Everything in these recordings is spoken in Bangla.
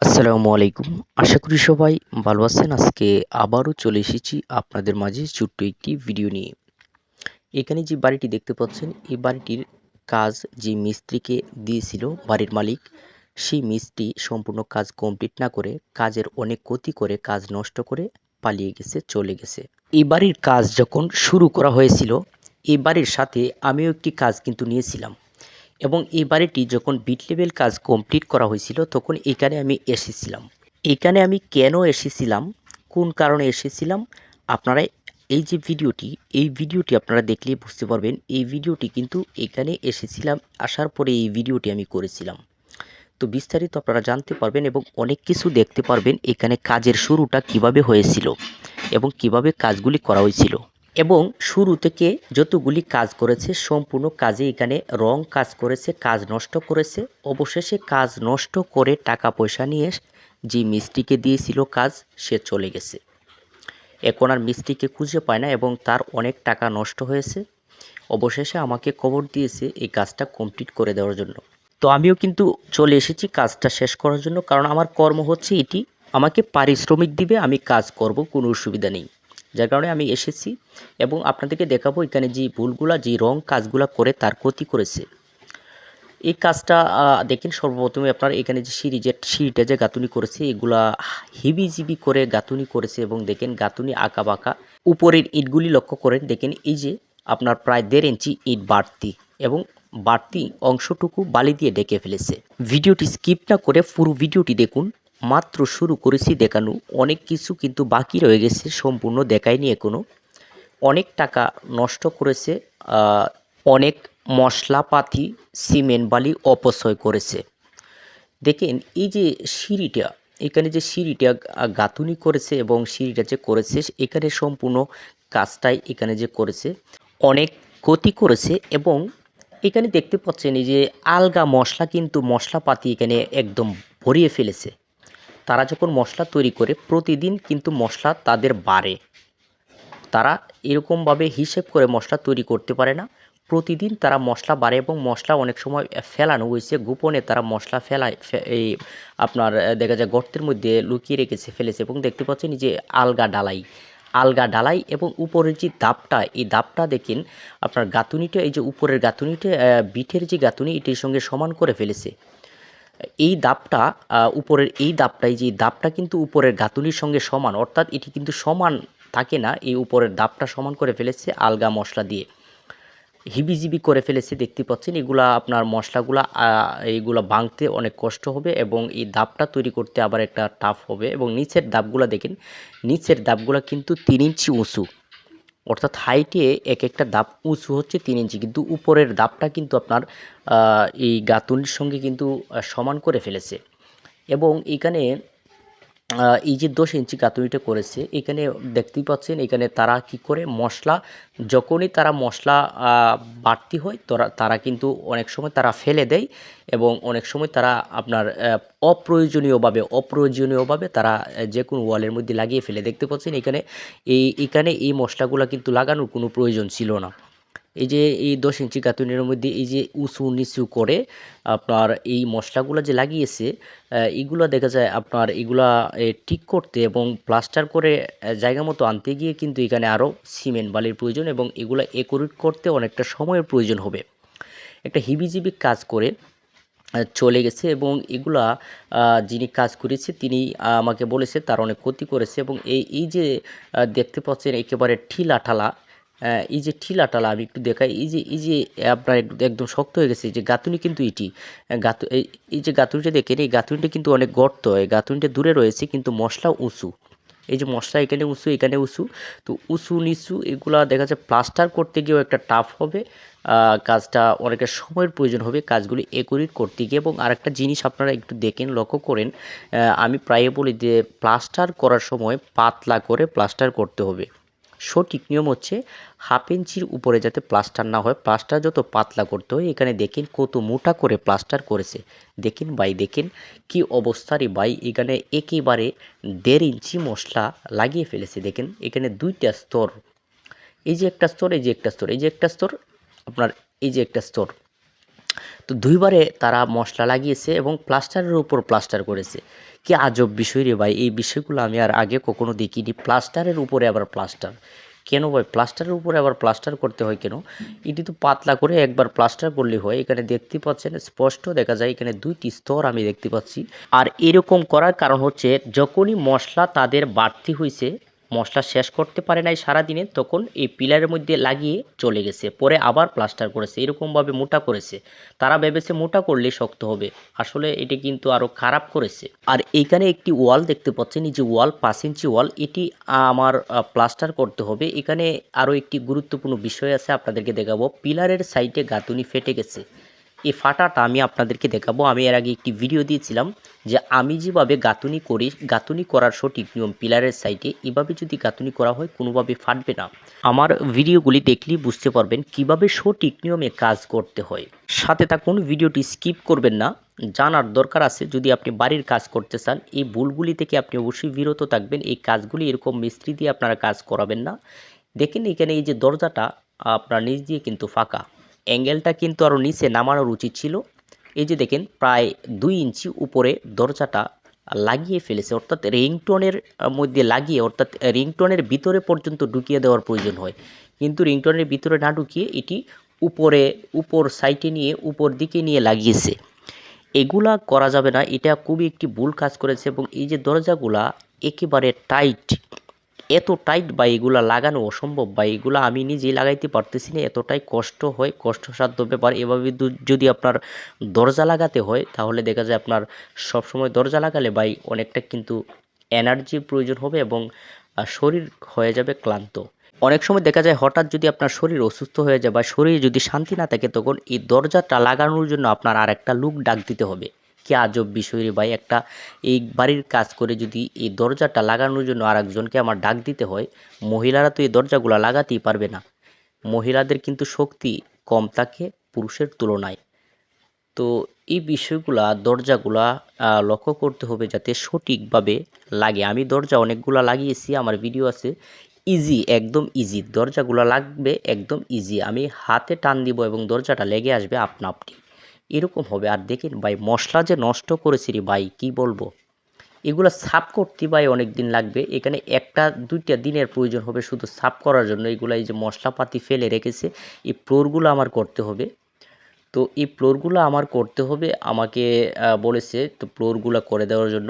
আসসালামু আলাইকুম। আশা করি সবাই ভালো আছেন। আজকে আবারও চলে এসেছি আপনাদের মাঝে ছোট্ট একটি ভিডিও নিয়ে। এখানে যে বাড়িটি দেখতে পাচ্ছেন, এই বাড়িটির কাজ যে মিস্ত্রিকে দিয়েছিল বাড়ির মালিক, সেই মিস্ত্রি সম্পূর্ণ কাজ কমপ্লিট না করে কাজের অনেক ক্ষতি করে, কাজ নষ্ট করে পালিয়ে গেছে, চলে গেছে। এই বাড়ির কাজ যখন শুরু করা হয়েছিল, এই বাড়ির সাথে আমিও একটি কাজ কিন্তু নিয়েছিলাম। এবং এই বাড়িটি যখন বিট লেভেল কাজ কমপ্লিট করা হয়েছিল তখন এখানে আমি এসেছিলাম। এখানে আমি কেন এসেছিলাম, কোন কারণে এসেছিলাম, আপনারা এই যে ভিডিওটি, এই ভিডিওটি আপনারা দেখলেই বুঝতে পারবেন। এই ভিডিওটি কিন্তু এখানে এসেছিলাম, আসার পরে এই ভিডিওটি আমি করেছিলাম। তো বিস্তারিত আপনারা জানতে পারবেন এবং অনেক কিছু দেখতে পারবেন এখানে কাজের শুরুটা কিভাবে হয়েছিল এবং কিভাবে কাজগুলি করা হয়েছিল। এবং শুরু থেকে যতগুলি কাজ করেছে সম্পূর্ণ কাজে এখানে রং কাজ করেছে, কাজ নষ্ট করেছে। অবশেষে কাজ নষ্ট করে টাকা পয়সা নিয়ে যে মিস্ত্রিকে দিয়েছিল কাজ, সে চলে গেছে। এখন আর মিস্ত্রিকে খুঁজে পায় না এবং তার অনেক টাকা নষ্ট হয়েছে। অবশেষে আমাকে খবর দিয়েছে এই কাজটা কমপ্লিট করে দেওয়ার জন্য। তো আমিও কিন্তু চলে এসেছি কাজটা শেষ করার জন্য, কারণ আমার কর্ম হচ্ছে এটি। আমাকে পারিশ্রমিক দিবে, আমি কাজ করব, কোনো অসুবিধা নেই। যার কারণে আমি এসেছি এবং আপনাদেরকে দেখাবো এখানে যে ভুলগুলা, যে রং কাজগুলা করে তার ক্ষতি করেছে। এই কাজটা দেখেন, সর্বপ্রথমে আপনার এখানে যে সিঁড়িটা যে গাঁথুনি করেছে, এগুলা হিবিজিবি করে গাঁথুনি করেছে এবং দেখেন গাঁথুনি আঁকা বাঁকা। উপরের ইটগুলি লক্ষ্য করেন, দেখেন এই যে আপনার প্রায় 1.5 ইঞ্চি ইট বাড়তি এবং বাড়তি অংশটুকু বালি দিয়ে ঢেকে ফেলেছে। ভিডিওটি স্কিপ না করে পুরো ভিডিওটি দেখুন। মাত্র শুরু করেছি দেখানো, অনেক কিছু কিন্তু বাকি রয়ে গেছে, সম্পূর্ণ দেখায়নি এখনো। অনেক টাকা নষ্ট করেছে, অনেক মশলাপাতি, সিমেন্ট বালি অপচয় করেছে। দেখেন এই যে সিঁড়িটা, এখানে যে সিঁড়িটা গাঁথুনি করেছে এবং সিঁড়িটা যে করেছে এখানে সম্পূর্ণ কাজটাই এখানে যে করেছে অনেক ক্ষতি করেছে। এবং এখানে দেখতে পাচ্ছেন এই যে আলগা মশলা, কিন্তু মশলাপাতি এখানে একদম ভরিয়ে ফেলেছে। তারা যখন মশলা তৈরি করে প্রতিদিন কিন্তু মশলা তাদের বাড়ে, তারা এরকমভাবে হিসেব করে মশলা তৈরি করতে পারে না। প্রতিদিন তারা মশলা বাড়ে এবং মশলা অনেক সময় ফেলানো হয়েছে, গোপনে তারা মশলা ফেলায়, এই আপনার দেখা যায় গর্তের মধ্যে লুকিয়ে রেখেছে, ফেলেছে। এবং দেখতে পাচ্ছেন যে আলগা ডালাই এবং উপরের যে দাপটা, এই দাপটা দেখেন আপনার গাঁথুনিটা, এই যে উপরের গাঁথুনিটা বিটের যে গাঁথুনি এটির সঙ্গে সমান করে ফেলেছে। এই দাপটা উপরের এই দাপটাই, যে দাপটা কিন্তু উপরের গাঁথুনির সঙ্গে সমান, অর্থাৎ এটি কিন্তু সমান থাকে না। এই উপরের দাপটা সমান করে ফেলেছে আলগা মশলা দিয়ে, হিবিজিবি করে ফেলেছে। দেখতে পাচ্ছেন এগুলা আপনার মশলাগুলা, এইগুলা ভাঙতে অনেক কষ্ট হবে এবং এই দাপটা তৈরি করতে আবার একটা টাফ হবে। এবং নিচের দাপগুলা দেখেন, নিচের দাপগুলা কিন্তু 3 ইঞ্চি উঁচু, অর্থাৎ হাইটে এক একটা দাপ উঁচু হচ্ছে 3 ইঞ্চি, কিন্তু উপরের দাপটা কিন্তু আপনার এই গাঁথুনির সঙ্গে কিন্তু সমান করে ফেলেছে। এবং এখানে এই যে 10 ইঞ্চি গাঁথুনিটা করেছে, এখানে দেখতেই পাচ্ছেন এখানে তারা কি করে মশলা, যখনই তারা মশলা বাড়তি হয় তারা কিন্তু অনেক সময় তারা ফেলে দেয় এবং অনেক সময় তারা আপনার অপ্রয়োজনীয়ভাবে তারা যে কোনো ওয়ালের মধ্যে লাগিয়ে ফেলে। দেখতে পাচ্ছেন এখানে এই মশলাগুলো কিন্তু লাগানোর কোনো প্রয়োজন ছিল না। এই যে এই 10 ইঞ্চি গাঁথুনির মধ্যে এই যে উঁচু নিচু করে আপনার এই মশলাগুলো যে লাগিয়েছে, এগুলো দেখা যায় আপনার এগুলা ঠিক করতে এবং প্লাস্টার করে জায়গা মতো আনতে গিয়ে কিন্তু এখানে আরও সিমেন্ট বালির প্রয়োজন এবং এগুলা একুরেট করতে অনেকটা সময়ের প্রয়োজন হবে। একটা হিবিজিবি কাজ করে চলে গেছে এবং এগুলা যিনি কাজ করেছে তিনি আমাকে বলেছে তার অনেক ক্ষতি করেছে। এবং এই যে দেখতে পাচ্ছেন একেবারে ঠিলাঠালা, এই যে ঠিলাঠালা আমি একটু দেখাই, এই যে আপনার একদম শক্ত হয়ে গেছে। এই যে গাঁথুনি কিন্তু এটি এই যে গাঁথুনিটা দেখেন, এই গাঁথুনিটা কিন্তু অনেক গর্ত, এই গাঁথুনিটা দূরে রয়েছে কিন্তু মশলা উঁচু। এই যে মশলা এখানে উঁচু, এখানে উঁচু, তো উঁচু নিচু এগুলা দেখা যায় প্লাস্টার করতে গিয়েও একটা টাফ হবে। কাজটা অনেকটা সময়ের প্রয়োজন হবে কাজগুলি একুরেট করতে গিয়ে। এবং আরেকটা জিনিস আপনারা একটু দেখেন, লক্ষ্য করেন, আমি প্রায় বলি যে প্লাস্টার করার সময় পাতলা করে প্লাস্টার করতে হবে। সঠিক নিয়ম হচ্ছে 1/2 ইঞ্চির উপরে যাতে প্লাস্টার না হয়, প্লাস্টার যত পাতলা করতে হয়। এখানে দেখেন কত মোটা করে প্লাস্টার করেছে, দেখেন ভাই, দেখেন কি অবস্থা রে ভাই। এখানে একেবারে 1.5 ইঞ্চি মশলা লাগিয়ে ফেলেছে। দেখেন এখানে 2টা স্তর, এই যে একটা স্তর, এই যে একটা স্তর, এই যে একটা স্তর, আপনার এই যে একটা স্তর, তো দুইবারে তারা মশলা লাগিয়েছে এবং প্লাস্টারের উপর প্লাস্টার করেছে। কি আজব বিষয় রে ভাই! এই বিষয়গুলো আমি আর আগে কখনো দেখিনি। প্লাস্টারের উপরে আবার প্লাস্টার। কেন ভাই প্লাস্টারের উপরে আবার প্লাস্টার করতে হয় কেন? এটি তো পাতলা করে একবার প্লাস্টার করলেই হয়। এখানে দেখতে পাচ্ছেন স্পষ্ট দেখা যায় এখানে ২ টি স্তর আমি দেখতে পাচ্ছি। আর এরকম করার কারণ হচ্ছে যখনই মসলা তাদের বাড়তি হইছে, মসলা শেষ করতে পারে নাই সারাদিনে, তখন এই পিলারের মধ্যে লাগিয়ে চলে গেছে। পরে আবার প্লাস্টার করেছে। এরকমভাবে মোটা করেছে। তারা ভেবেছে মোটা করলে শক্ত হবে। আসলে এটি কিন্তু আরও খারাপ করেছে। আর এইখানে একটি ওয়াল দেখতে পাচ্ছেন, এই যে ওয়াল ৫ ইঞ্চি ওয়াল, এটি আমার প্লাস্টার করতে হবে। এখানে আরও একটি গুরুত্বপূর্ণ বিষয় আছে আপনাদেরকে দেখাবো। পিলারের সাইডে গাঁথুনি ফেটে গেছে। এই ফাটাটা আমি আপনাদেরকে দেখাবো। আমি এর আগে একটি ভিডিও দিয়েছিলাম যে আমি যেভাবে গাঁথুনি করি, গাঁথুনি করার সঠিক নিয়ম পিলারের সাইডে এভাবে যদি গাঁথুনি করা হয় কোনোভাবে ফাটবে না। আমার ভিডিওগুলি দেখলেই বুঝতে পারবেন কিভাবে সঠিক নিয়মে কাজ করতে হয়। সাথে থাকুন, ভিডিওটি স্কিপ করবেন না। জানার দরকার আছে যদি আপনি বাড়ির কাজ করতে চান। এই ভুলগুলি থেকে আপনি অবশ্যই বিরত থাকবেন। এই কাজগুলি এরকম মিস্ত্রি দিয়ে আপনারা কাজ করাবেন না। দেখেন এখানে এই যে দরজাটা আপনার নিচ দিয়ে কিন্তু ফাঁকা। অ্যাঙ্গেলটা কিন্তু আরও নিচে নামানোর উচিত ছিল। এই যে দেখেন প্রায় ২ ইঞ্চি উপরে দরজাটা লাগিয়ে ফেলেছে, অর্থাৎ রিংটোনের মধ্যে লাগিয়ে, অর্থাৎ রিংটোনের ভিতরে পর্যন্ত ঢুকিয়ে দেওয়ার প্রয়োজন হয়। কিন্তু রিংটোনের ভিতরে না ঢুকিয়ে এটি উপর সাইডে নিয়ে উপর দিকে নিয়ে লাগিয়েছে। এগুলা করা যাবে না। এটা খুবই একটি ভুল কাজ করেছে এবং এই যে দরজাগুলা একেবারে টাইট, এত টাইট বা এগুলা লাগানো অসম্ভব বা এগুলা আমি নিজেই লাগাইতে পারতেছি না, এতটাই কষ্ট হয়, কষ্টসাধ্য ব্যাপার। এভাবে যদি আপনার দরজা লাগাতে হয় তাহলে দেখা যায় আপনার সবসময় দরজা লাগালে ভাই অনেকটা কিন্তু এনার্জির প্রয়োজন হবে এবং শরীর হয়ে যাবে ক্লান্ত। অনেক সময় দেখা যায় হঠাৎ যদি আপনার শরীর অসুস্থ হয়ে যায় বা শরীরে যদি শান্তি না থাকে, তখন এই দরজাটা লাগানোর জন্য আপনার আর একটা লোক ডাক দিতে হবে। কি আজব বিষয় রে ভাই! একটা এই বাড়ির কাজ করে যদি এই দরজাটা লাগানোর জন্য আরেকজনকে আমার ডাক দিতে হয়, মহিলারা তো এই দরজাগুলা লাগাতেই পারবে না। মহিলাদের কিন্তু শক্তি কম থাকে পুরুষের তুলনায়। তো এই বিষয়গুলা দরজাগুলা লক্ষ্য করতে হবে যাতে সঠিকভাবে লাগে। আমি দরজা অনেকগুলা লাগিয়েছি, আমার ভিডিও আছে। ইজি, একদম ইজি। দরজাগুলা লাগবে একদম ইজি। আমি হাতে টান দিব এবং দরজাটা লেগে আসবে আপনা আপনি। এরকম হবে। আর দেখেন ভাই মসলা যে নষ্ট করেছি রে ভাই, কি বলবো? এগুলা সাফ করতে ভাই অনেক দিন লাগবে। এখানে ১টা ২টা দিনের প্রয়োজন হবে শুধু সাফ করার জন্য। এগুলা এই যে মশলাপাতি ফেলে রেখেছে, এই ফ্লোরগুলো আমার করতে হবে। তো এই ফ্লোরগুলো আমার করতে হবে, আমাকে বলেছে তো ফ্লোরগুলো করে দেওয়ার জন্য।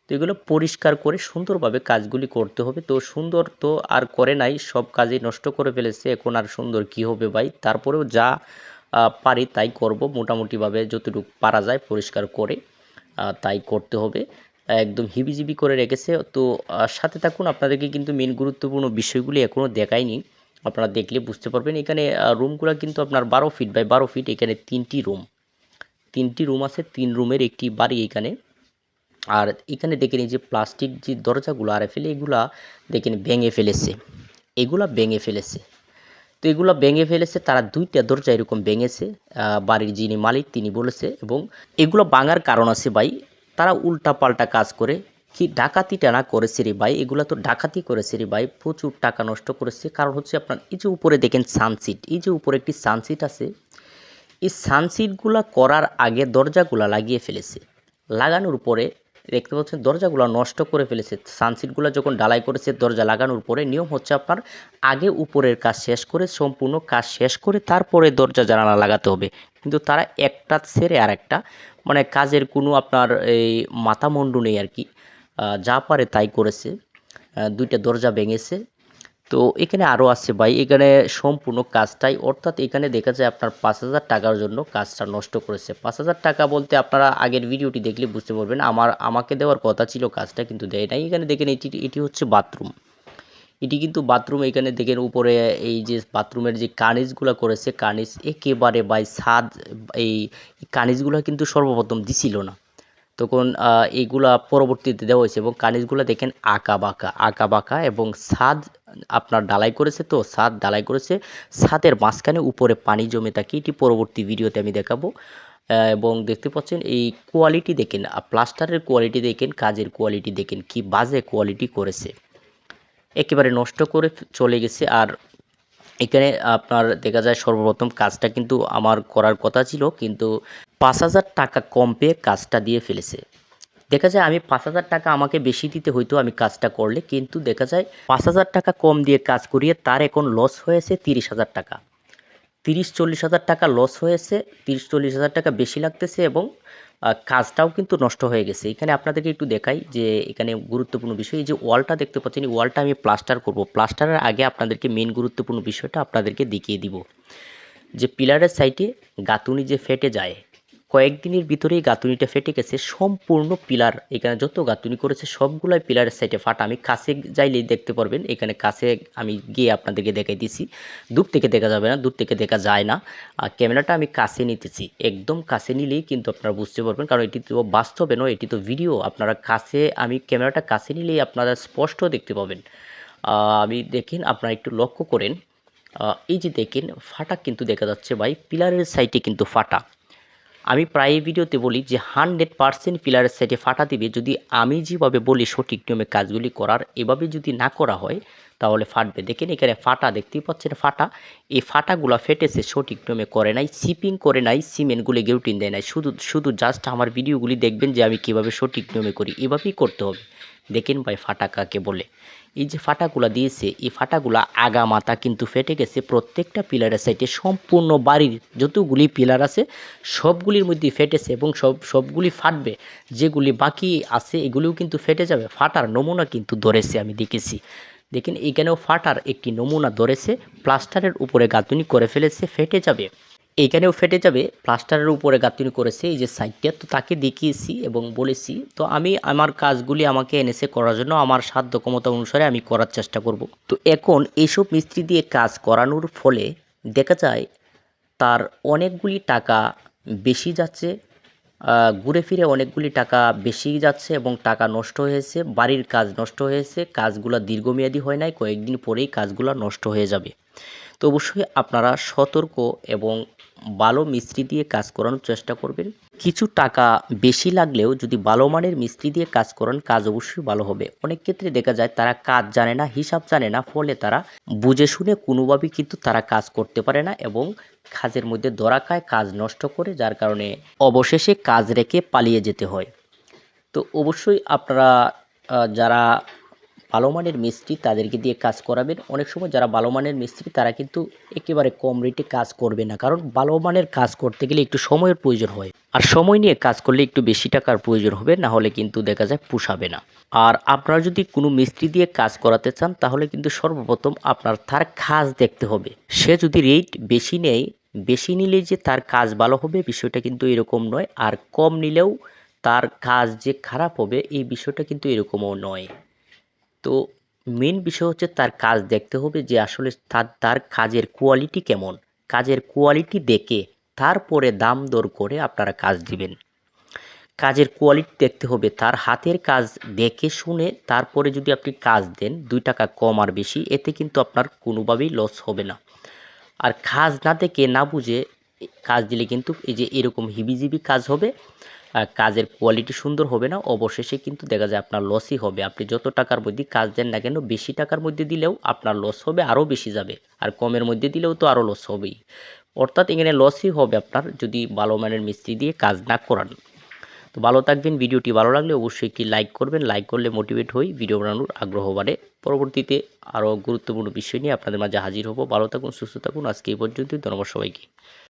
তো এগুলো পরিষ্কার করে সুন্দরভাবে কাজগুলি করতে হবে। তো সুন্দর তো আর করে নাই, সব কাজই নষ্ট করে ফেলেছে। এখন আর সুন্দর কি হবে ভাই? তারপরেও যা পারি তাই করব, মোটামুটিভাবে যতটুকু পারা যায় পরিষ্কার করে তাই করতে হবে। একদম হিবিজিবি করে রেখেছে। তো সাথে থাকুন, আপনাদেরকে কিন্তু মেন গুরুত্বপূর্ণ বিষয়গুলি এখনও দেখাইনি। আপনারা দেখলে বুঝতে পারবেন। এখানে রুমগুলা কিন্তু আপনার ১২ ফিট বাই ১২ ফিট। এখানে ৩টি রুম। ৩টি রুম আছে। ৩ রুমের একটি বাড়ি এখানে। আর এখানে দেখেন এই যে প্লাস্টিক যে দরজাগুলো আরএফএল এগুলা দেখেন ভেঙে ফেলেছে। এগুলা ভেঙে ফেলেছে। তো এগুলা ভেঙে ফেলেছে, তারা ২টা দরজা এরকম ভেঙেছে। বাড়ির যিনি মালিক তিনি বলেছে এবং এগুলো ভাঙার কারণ আছে ভাই। তারা উল্টাপাল্টা কাজ করে। কি ডাকাতিটা না করেছে রে ভাই, এগুলা তো ডাকাতি করেছে রে ভাই। প্রচুর টাকা নষ্ট করেছে। কারণ হচ্ছে আপনার এই যে উপরে দেখেন সানসিট, এই যে উপরে একটি সানসিট আছে, এই সানসিটগুলা করার আগে দরজাগুলা লাগিয়ে ফেলেছে। লাগানোর পরে দেখতে পাচ্ছেন দরজাগুলা নষ্ট করে ফেলেছে। সানসিটগুলা যখন ঢালাই করেছে দরজা লাগানোর পরে, নিয়ম হচ্ছে আপনার আগে উপরের কাজ শেষ করে, সম্পূর্ণ কাজ শেষ করে তারপরে দরজা জানালা লাগাতে হবে। কিন্তু তারা একটা ছেড়ে আরেকটা, মানে কাজের কোনো আপনার এই মাথামুন্ডু নেই আরকি। যা পারে তাই করেছে। ২টা দরজা ভেঙেছে। তো এখানে আরও আছে ভাই, এখানে সম্পূর্ণ কাজটাই, অর্থাৎ এখানে দেখা যায় আপনার ৫,০০০ টাকার জন্য কাজটা নষ্ট করেছে। ৫,০০০ টাকা বলতে আপনারা আগের ভিডিওটি দেখলে বুঝতে পারবেন। আমাকে দেওয়ার কথা ছিল কাজটা, কিন্তু দেয় নাই। এখানে দেখেন এটি হচ্ছে বাথরুম। এটি কিন্তু বাথরুম। এখানে দেখেন উপরে এই যে বাথরুমের যে কার্নিশগুলা করেছে, কার্নিশ একেবারে ভাই ছাদ, এই কার্নিশগুলা কিন্তু সর্বপ্রথম দিছিল না। তখন এইগুলা পরবর্তীতে দেওয়া হয়েছে এবং কার্নিশগুলা দেখেন আঁকা বাঁকা এবং ছাদ আপনার ঢালাই করেছে। তো ছাদ ঢালাই করেছে, ছাদের মাঝখানে উপরে পানি জমে থাকে। এটি পরবর্তী ভিডিওতে আমি দেখাবো। এবং দেখতে পাচ্ছেন এই কোয়ালিটি দেখেন, প্লাস্টারের কোয়ালিটি দেখেন, কাজের কোয়ালিটি দেখেন, কি বাজে কোয়ালিটি করেছে। একেবারে নষ্ট করে চলে গেছে। আর এখানে আপনার দেখা যায় সর্বপ্রথম কাজটা কিন্তু আমার করার কথা ছিল, কিন্তু ৫,০০০ টাকা কম পেয়ে কাজটা দিয়ে ফেলেছে। দেখা যায় আমি ৫,০০০ টাকা আমাকে বেশি দিতে হইতো আমি কাজটা করলে, কিন্তু দেখা যায় ৫,০০০ টাকা কম দিয়ে কাজ করিয়ে তার এখন লস হয়েছে ৩০,০০০ টাকা। ৩০-৪০,০০০ টাকা লস হয়েছে, ৩০-৪০,০০০ টাকা বেশি লাগতেছে, এবং কাজটাও কিন্তু নষ্ট হয়ে গেছে। এখানে আপনাদেরকে একটু দেখাই যে এখানে গুরুত্বপূর্ণ বিষয়, এই যে ওয়ালটা দেখতে পাচ্ছেন, এই ওয়ালটা আমি প্লাস্টার করব। প্লাস্টারের আগে আপনাদেরকে মেইন গুরুত্বপূর্ণ বিষয়টা আপনাদেরকে দেখিয়ে দিব। যে পিলারের সাইডে গাঁথুনি যে ফেটে যায়, কয়েকদিনের ভিতরেই গাঁথুনিটা ফেটে গেছে। সম্পূর্ণ পিলার এখানে যত গাঁথুনি করেছে সবগুলাই পিলারের সাইডে ফাটা। আমি কাছে যাইলেই দেখতে পারবেন, এখানে কাছে আমি গিয়ে আপনাদেরকে দেখাই দিছি। দূর থেকে দেখা যাবে না, দূর থেকে দেখা যায় না। আর ক্যামেরাটা আমি কাছে নিতেছি, একদম কাছে নিলেই কিন্তু আপনারা বুঝতে পারবেন, কারণ এটি তো বাস্তবে নয়, এটি তো ভিডিও। আপনারা কাছে, আমি ক্যামেরাটা কাছে নিলেই আপনারা স্পষ্ট দেখতে পাবেন। আমি দেখেন, আপনারা একটু লক্ষ্য করেন, এই যে দেখেন ফাটা কিন্তু দেখা যাচ্ছে ভাই, পিলারের সাইডে কিন্তু ফাটা। আমি প্রায় ভিডিওতে বলি যে 100% পিলারের সাইডে ফাটা দিবে যদি আমি যেভাবে বলি সঠিক নিয়মে কাজগুলি করার, এভাবে যদি না করা হয় তাহলে ফাটবে। দেখেন এখানে ফাটা দেখতেই পাচ্ছেন, ফাটা। এই ফাটাগুলো ফেটেছে সঠিক নিয়মে করে নাই, সিপিং করে নাই, সিমেন্টগুলি গেউটিন দেয় নাই। শুধু শুধু জাস্ট আমার ভিডিওগুলি দেখবেন যে আমি কীভাবে সঠিক নিয়মে করি, এভাবেই করতে হবে। দেখেন ভাই ফাটা কাকে বলে। এই যে ফাটাগুলা দিয়েছে, এই ফাটাগুলা আগা মাথা কিন্তু ফেটে গেছে প্রত্যেকটা পিলারের সাইডে। সম্পূর্ণ বাড়ির যতগুলি পিলার আছে সবগুলির মধ্যে ফেটেছে, এবং সবগুলি ফাটবে। যেগুলি বাকি আছে এগুলিও কিন্তু ফেটে যাবে। ফাটার নমুনা কিন্তু ধরেছে, আমি দেখেছি। দেখেন এখানেও ফাটার একটি নমুনা ধরেছে, প্লাস্টারের উপরে গাঁথুনি করে ফেলেছে, ফেটে যাবে। এইখানেও ফেটে যাবে, প্লাস্টারের উপরে গাঁথুনি করেছে এই যে সাইডটা। তো তাকে দেখিয়েছি এবং বলেছি, তো আমি আমার কাজগুলি আমাকে এনেছে করার জন্য, আমার সাধ্য ক্ষমতা অনুসারে আমি করার চেষ্টা করব। তো এখন এইসব মিস্ত্রি দিয়ে কাজ করানোর ফলে দেখা যায় তার অনেকগুলি টাকা বেশি যাচ্ছে, ঘুরে ফিরে অনেকগুলি টাকা বেশি যাচ্ছে, এবং টাকা নষ্ট হয়েছে, বাড়ির কাজ নষ্ট হয়েছে, কাজগুলো দীর্ঘমেয়াদী হয় নাই, কয়েকদিন পরেই কাজগুলো নষ্ট হয়ে যাবে। তো অবশ্যই আপনারা সতর্ক এবং ভালো মিস্ত্রি দিয়ে কাজ করানোর চেষ্টা করবেন। কিছু টাকা বেশি লাগলেও যদি ভালো মানের মিস্ত্রি দিয়ে কাজ করান, কাজ অবশ্যই ভালো হবে। অনেক ক্ষেত্রে দেখা যায় তারা কাজ জানে না, হিসাব জানে না, ফলে তারা বুঝে শুনে কোনোভাবেই কিন্তু তারা কাজ করতে পারে না, এবং কাজের মধ্যে ধরা খায়, কাজ নষ্ট করে, যার কারণে অবশেষে কাজ রেখে পালিয়ে যেতে হয়। তো অবশ্যই আপনারা যারা ভালো মানের মিস্ত্রি তাদেরকে দিয়ে কাজ করাবেন। অনেক সময় যারা ভালো মানের মিস্ত্রি তারা কিন্তু একেবারে কম রেটে কাজ করবে না, কারণ ভালো মানের কাজ করতে গেলে একটু সময়ের প্রয়োজন হয়, আর সময় নিয়ে কাজ করলে একটু বেশি টাকার প্রয়োজন হবে, না হলে কিন্তু দেখা যায় পোষাবে না। আর আপনারা যদি কোনো মিস্ত্রি দিয়ে কাজ করাতে চান তাহলে কিন্তু সর্বপ্রথম আপনার তার কাজ দেখতে হবে। সে যদি রেট বেশি নেয়, বেশি নিলে যে তার কাজ ভালো হবে বিষয়টা কিন্তু এরকম নয়, আর কম নিলেও তার কাজ যে খারাপ হবে এই বিষয়টা কিন্তু এরকমও নয়। তো মেন বিষয় হচ্ছে তার কাজ দেখতে হবে, যে আসলে তার কাজের কোয়ালিটি কেমন। কাজের কোয়ালিটি দেখে তারপরে দাম দর করে আপনারা কাজ দিবেন। কাজের কোয়ালিটি দেখতে হবে, তার হাতের কাজ দেখে শুনে তারপরে যদি আপনি কাজ দেন ২ টাকা কম আর বেশি, এতে কিন্তু আপনার কোনোভাবেই লস হবে না। আর কাজ না দেখে না বুঝে কাজ দিলে কিন্তু এই যে এরকম হিবিজিবি কাজ হবে, কাজের কোয়ালিটি সুন্দর হবে না, অবশেষে কিন্তু দেখা যায় আপনার লসই হবে। আপনি যত টাকার মধ্যে কাজ দেন না কেন, বেশি টাকার মধ্যে দিলেও আপনার লস হবে, আরও বেশি যাবে, আর কমের মধ্যে দিলেও তো আরও লস হবেই। অর্থাৎ এখানে লসই হবে আপনার যদি ভালো মানের মিস্ত্রি দিয়ে কাজ না করান। তো ভালো থাকবেন। ভিডিওটি ভালো লাগলে অবশ্যই একটি লাইক করবেন, লাইক করলে মোটিভেট হই, ভিডিও বানানোর আগ্রহ বাড়ে। পরবর্তীতে আরও গুরুত্বপূর্ণ বিষয় নিয়ে আপনাদের মাঝে হাজির হব। ভালো থাকুন, সুস্থ থাকুন। আজকে এই পর্যন্তই। ধন্যবাদ সবাইকে।